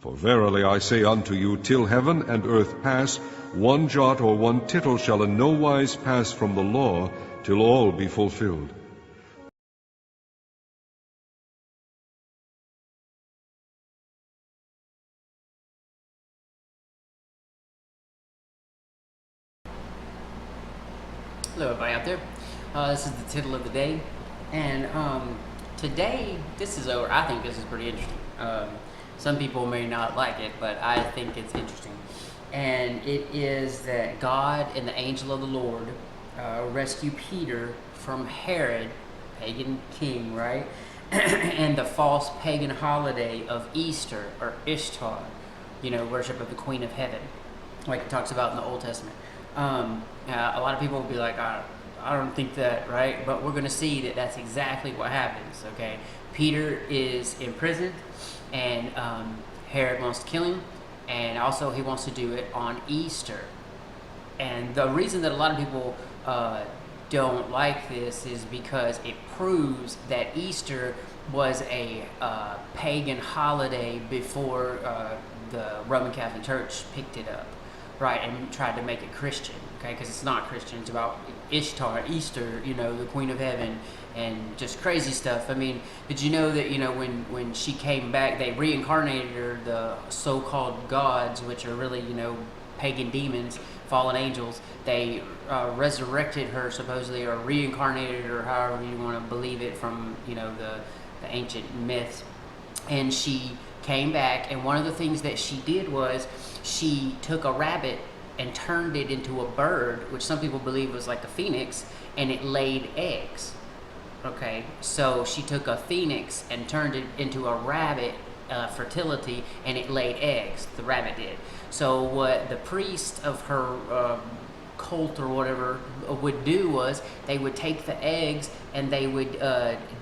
For verily I say unto you, till heaven and earth pass, one jot or one tittle shall in no wise pass from the law, till all be fulfilled. Hello everybody out there. This is the Tittle of the day, and today I think this is pretty interesting. Some people may not like it, but I think it's interesting. And it is that God and the angel of the Lord rescue Peter from Herod, pagan king, right? And the false pagan holiday of Easter, or Ishtar, worship of the Queen of Heaven, like it talks about in the Old Testament. A lot of people will be like, I don't think that, right? But we're going to see that that's exactly what happens, okay? Peter is imprisoned, and Herod wants to kill him, and also he wants to do it on Easter. And the reason that a lot of people don't like this is because it proves that Easter was a pagan holiday before the Roman Catholic Church picked it up. Right, and tried to make it Christian, okay? Because it's not Christian. It's about Ishtar, Easter, the Queen of Heaven, and just crazy stuff. I mean, did you know that, when she came back, they reincarnated her, the so-called gods, which are really, pagan demons, fallen angels. They resurrected her, supposedly, or reincarnated her, however you want to believe it, from, the ancient myths. And she came back, and one of the things that she did was she took a rabbit and turned it into a bird, which some people believe was like a phoenix, and it laid eggs. Okay, so she took a phoenix and turned it into a rabbit, fertility, and it laid eggs. The rabbit did. So what the priest of her cult or whatever would do was they would take the eggs and they would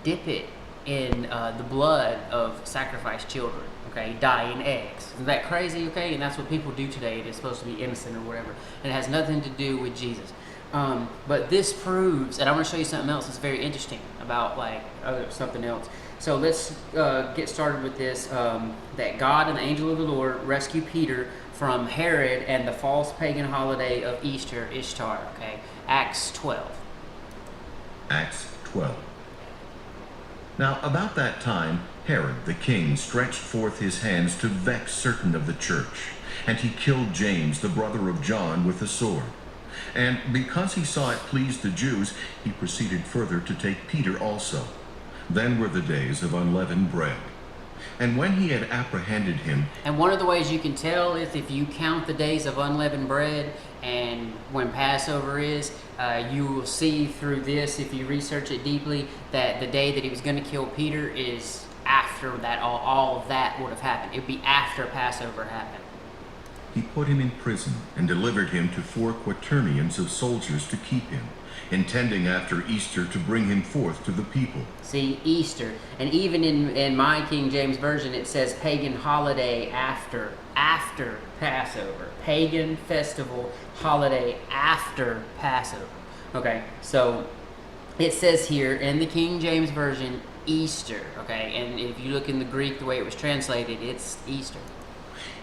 dip it in the blood of sacrificed children, okay, dying eggs. Isn't that crazy, okay? And that's what people do today. It's supposed to be innocent or whatever. And it has nothing to do with Jesus. But this proves, and I want to show you something else that's very interesting about, something else. So let's get started with this, that God and the angel of the Lord rescue Peter from Herod and the false pagan holiday of Easter, Ishtar, okay? Acts 12. Acts 12. Now about that time, Herod the king stretched forth his hands to vex certain of the church, and he killed James, the brother of John, with a sword. And because he saw it pleased the Jews, he proceeded further to take Peter also. Then were the days of unleavened bread. And when he had apprehended him... And one of the ways you can tell is if you count the days of unleavened bread, and when Passover is, you will see through this, if you research it deeply, that the day that he was going to kill Peter is after that, all of that would have happened. It would be after Passover happened. He put him in prison and delivered him to 4 quaternions of soldiers to keep him, intending after Easter to bring him forth to the people. See, Easter. And even in my King James Version, it says pagan holiday after Passover. Pagan festival holiday after Passover. Okay, so it says here in the King James Version, Easter. Okay, and if you look in the Greek, the way it was translated, it's Easter.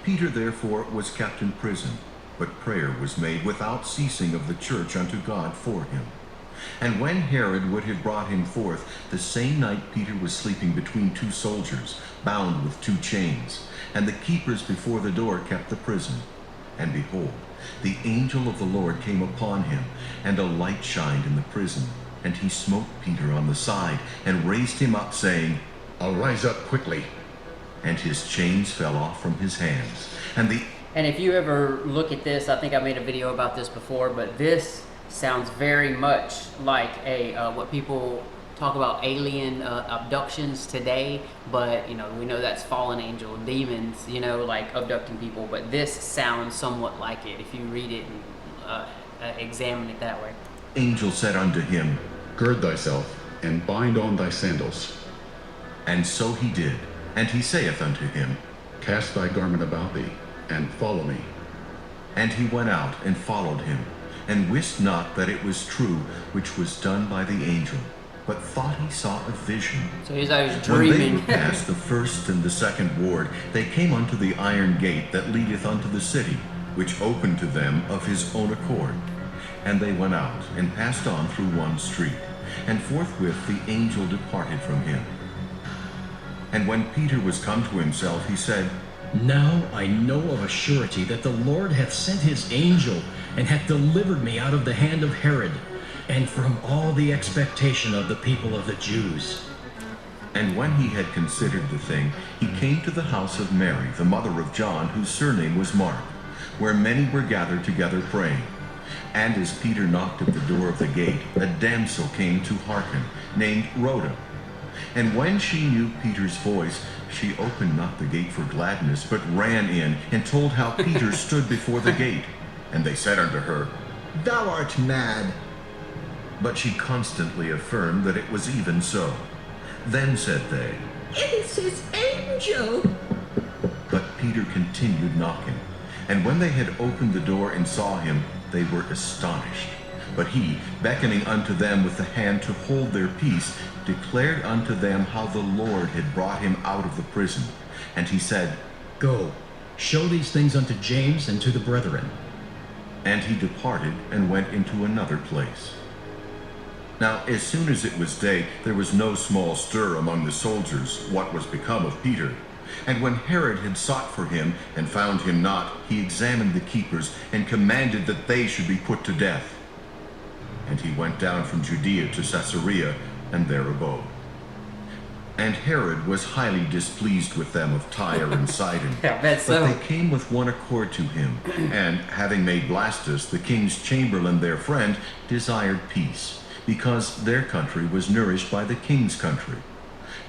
Peter therefore was kept in prison, but prayer was made without ceasing of the church unto God for him. And when Herod would have brought him forth, the same night Peter was sleeping between 2 soldiers, bound with 2 chains. And the keepers before the door kept the prison. And behold, the angel of the Lord came upon him, and a light shined in the prison. And he smote Peter on the side, and raised him up, saying, Arise up quickly. And his chains fell off from his hands. And if you ever look at this, I think I made a video about this before, but this sounds very much like what people talk about alien abductions today, but we know that's fallen angel demons, like abducting people, but this sounds somewhat like it if you read it and examine it that way. Angel said unto him, Gird thyself, and bind on thy sandals. And so he did. And he saith unto him, Cast thy garment about thee, and follow me. And he went out and followed him, and wist not that it was true which was done by the angel. but thought he saw a vision. So he's always When they dreaming. were past the first and the second ward, they came unto the iron gate that leadeth unto the city, which opened to them of his own accord. And they went out, and passed on through one street, and forthwith the angel departed from him. And when Peter was come to himself, he said, Now I know of a surety that the Lord hath sent his angel, and hath delivered me out of the hand of Herod, and from all the expectation of the people of the Jews. And when he had considered the thing, he came to the house of Mary, the mother of John, whose surname was Mark, where many were gathered together praying. And as Peter knocked at the door of the gate, a damsel came to hearken, named Rhoda. And when she knew Peter's voice, she opened not the gate for gladness, but ran in, and told how Peter stood before the gate. And they said unto her, Thou art mad. But she constantly affirmed that it was even so. Then said they, It is his angel. But Peter continued knocking. And when they had opened the door and saw him, they were astonished. But he, beckoning unto them with the hand to hold their peace, declared unto them how the Lord had brought him out of the prison. And he said, Go, show these things unto James and to the brethren. And he departed and went into another place. Now, as soon as it was day, there was no small stir among the soldiers what was become of Peter. And when Herod had sought for him, and found him not, he examined the keepers, and commanded that they should be put to death. And he went down from Judea to Caesarea, and there abode. And Herod was highly displeased with them of Tyre and Sidon. Yeah, I bet so. But they came with one accord to him, and having made Blastus, the king's chamberlain, their friend, desired peace, because their country was nourished by the king's country.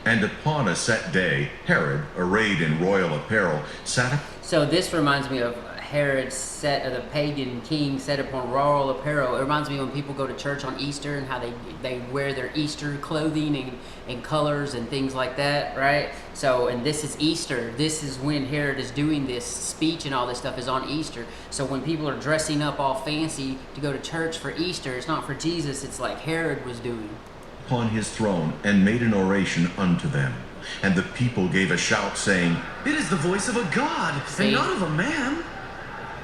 And upon a set day, Herod, arrayed in royal apparel, sat up. So this reminds me of Herod's set of the pagan king set upon royal apparel. It reminds me when people go to church on Easter and how they wear their Easter clothing and colors and things like that, right? So, and this is Easter. This is when Herod is doing this speech and all this stuff is on Easter. So when people are dressing up all fancy to go to church for Easter, it's not for Jesus, it's like Herod was doing. Upon his throne, and made an oration unto them. And the people gave a shout, saying, It is the voice of a god, See? and not of a man.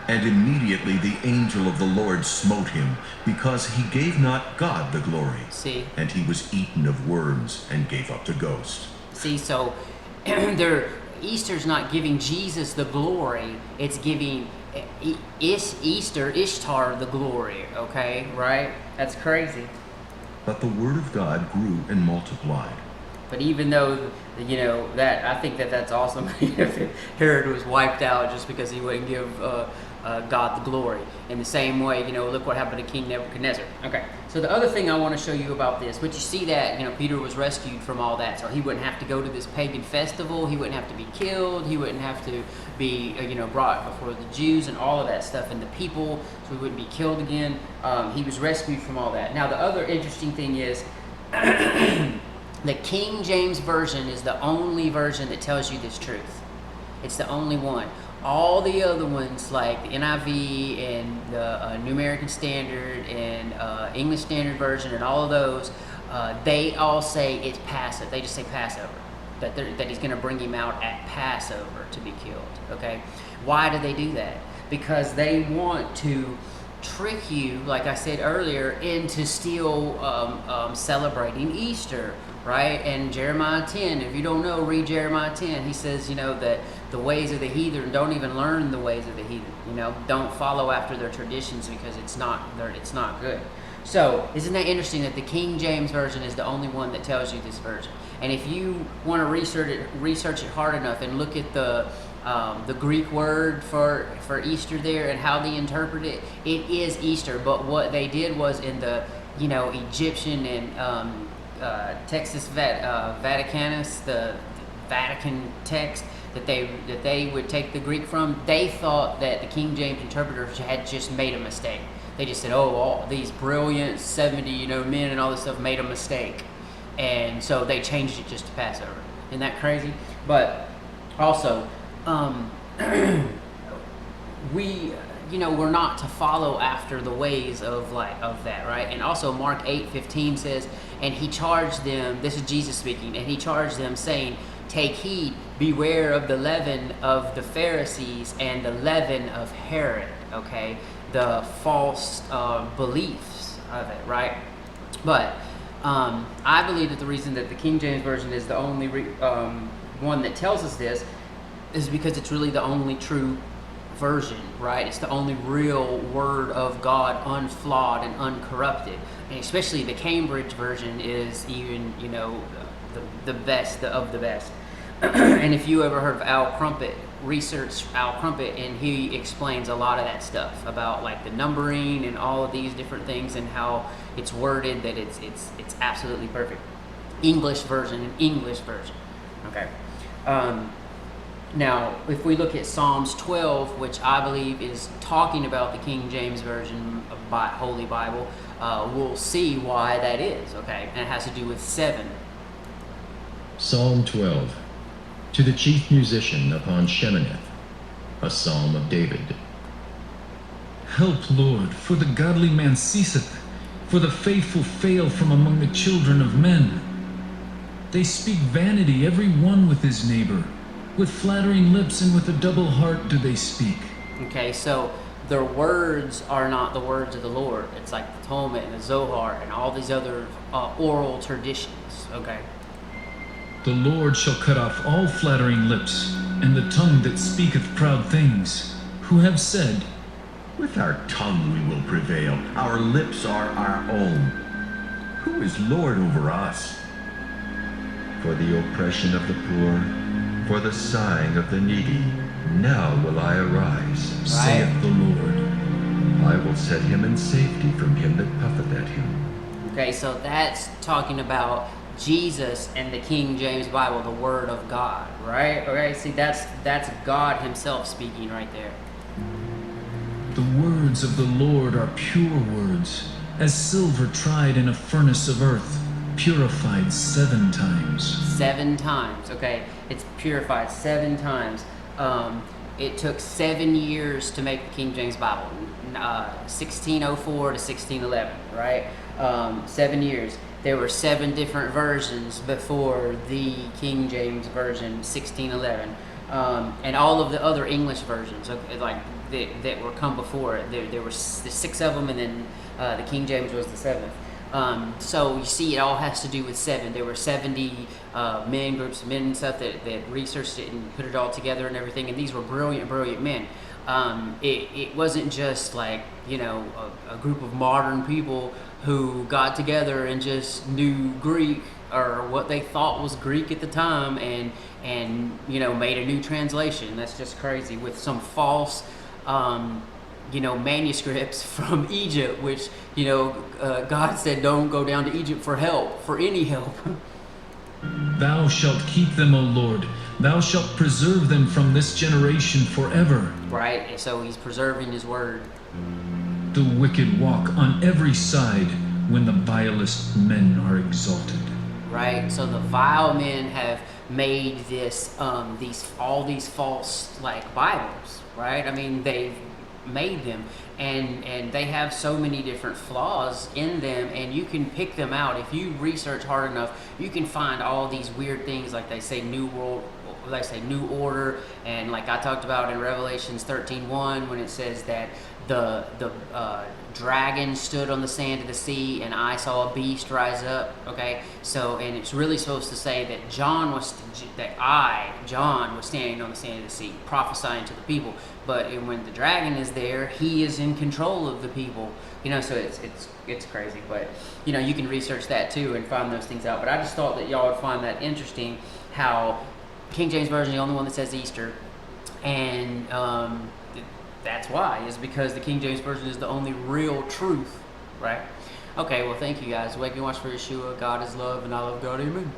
And immediately the angel of the Lord smote him, because he gave not God the glory. See? And he was eaten of worms, and gave up the ghost. See, so Easter's not giving Jesus the glory, it's giving Ishtar the glory, okay, right? That's crazy. But the word of God grew and multiplied. But even though, you know, that I think that's awesome. Herod was wiped out just because he wouldn't give God the glory. In the same way, you know, look what happened to King Nebuchadnezzar. Okay, so the other thing I want to show you about this, but you see that, you know, Peter was rescued from all that, so he wouldn't have to go to this pagan festival, he wouldn't have to be killed, he wouldn't have to be, you know, brought before the Jews and all of that stuff, and the people, so he wouldn't be killed again. He was rescued from all that. Now, the other interesting thing is, the King James Version is the only version that tells you this truth. It's the only one. All the other ones, like the NIV and the New American Standard and English Standard Version and all of those, they all say it's passive. They just say Passover. That he's going to bring him out at Passover to be killed. Okay? Why do they do that? Because they want to trick you, like I said earlier, into still celebrating Easter, right? And Jeremiah 10, if you don't know, read Jeremiah 10. He says, you know, that the ways of the heathen, don't even learn the ways of the heathen. You know, don't follow after their traditions because it's not good. So, isn't that interesting that the King James Version is the only one that tells you this version? And if you want to research it hard enough and look at the Greek word for Easter there and how they interpret it, it is Easter. But what they did was in the, you know, Egyptian and Textus Vaticanus, the Vatican text that they would take the Greek from, they thought that the King James interpreters had just made a mistake. They just said, oh, all these brilliant 70, you know, men and all this stuff made a mistake. And so they changed it just to Passover. Isn't that crazy? But also, we're not to follow after the ways of that, right? And also Mark 8:15 says, and he charged them, this is Jesus speaking, and he charged them saying, take heed, beware of the leaven of the Pharisees and the leaven of Herod, okay? The false beliefs of it, right? But I believe that the reason that the King James Version is the only one that tells us this is because it's really the only true version, right? It's the only real word of God, unflawed and uncorrupted. And especially the Cambridge version is even, you know, the best of the best. And if you ever heard of Al Crumpet, research Al Crumpet, and he explains a lot of that stuff about like the numbering and all of these different things and how it's worded that it's absolutely perfect. English version. Okay. Now, if we look at Psalms 12, which I believe is talking about the King James Version of Holy Bible, we'll see why that is, okay? And it has to do with 7. Psalm 12. To the chief musician upon Sheminith, a psalm of David. Help, Lord, for the godly man ceaseth, for the faithful fail from among the children of men. They speak vanity, every one with his neighbor. With flattering lips and with a double heart do they speak. Okay, so their words are not the words of the Lord. It's like the Talmud and the Zohar and all these other oral traditions, okay? The Lord shall cut off all flattering lips, and the tongue that speaketh proud things, who have said, With our tongue we will prevail. Our lips are our own. Who is Lord over us? For the oppression of the poor, for the sighing of the needy, now will I arise, saith the Lord. I will set him in safety from him that puffeth at him. Okay, so that's talking about Jesus and the King James Bible, the Word of God, right? Okay, see, that's God Himself speaking right there. The words of the Lord are pure words, as silver tried in a furnace of earth, purified 7 times. 7 times, okay? It's purified 7 times. It took 7 years to make the King James Bible, 1604 to 1611, right? 7 years. There were 7 different versions before the King James Version, 1611. And all of the other English versions, like that were come before it, there were 6 of them, and then the King James was the 7th. So you see, it all has to do with 7. There were 70 groups of men and stuff that researched it and put it all together and everything. And these were brilliant men. It wasn't just like, you know, a group of modern people who got together and just knew Greek or what they thought was Greek at the time and you know, made a new translation. That's just crazy with some false you know, manuscripts from Egypt, which, you know, God said don't go down to Egypt for help, for any help. Thou shalt keep them, O Lord. Thou shalt preserve them from this generation forever. Right, and so He's preserving His word. The wicked walk on every side when the vilest men are exalted. Right, so the vile men have made this, all these false like Bibles, right? I mean, they've made them, and they have so many different flaws in them, and you can pick them out if you research hard enough. You can find all these weird things, like they say New Order, and like I talked about in Revelations 13:1 when it says that the dragon stood on the sand of the sea, and I saw a beast rise up. Okay, so, and it's really supposed to say that John was standing on the sand of the sea, prophesying to the people. But when the dragon is there, he is in control of the people. You know, so it's crazy. But you know, you can research that too and find those things out. But I just thought that y'all would find that interesting, how King James Version is the only one that says Easter, and that's why, is because the King James Version is the only real truth, right? Okay, well, thank you guys. Wake and watch for Yeshua. God is love, and I love God. Amen.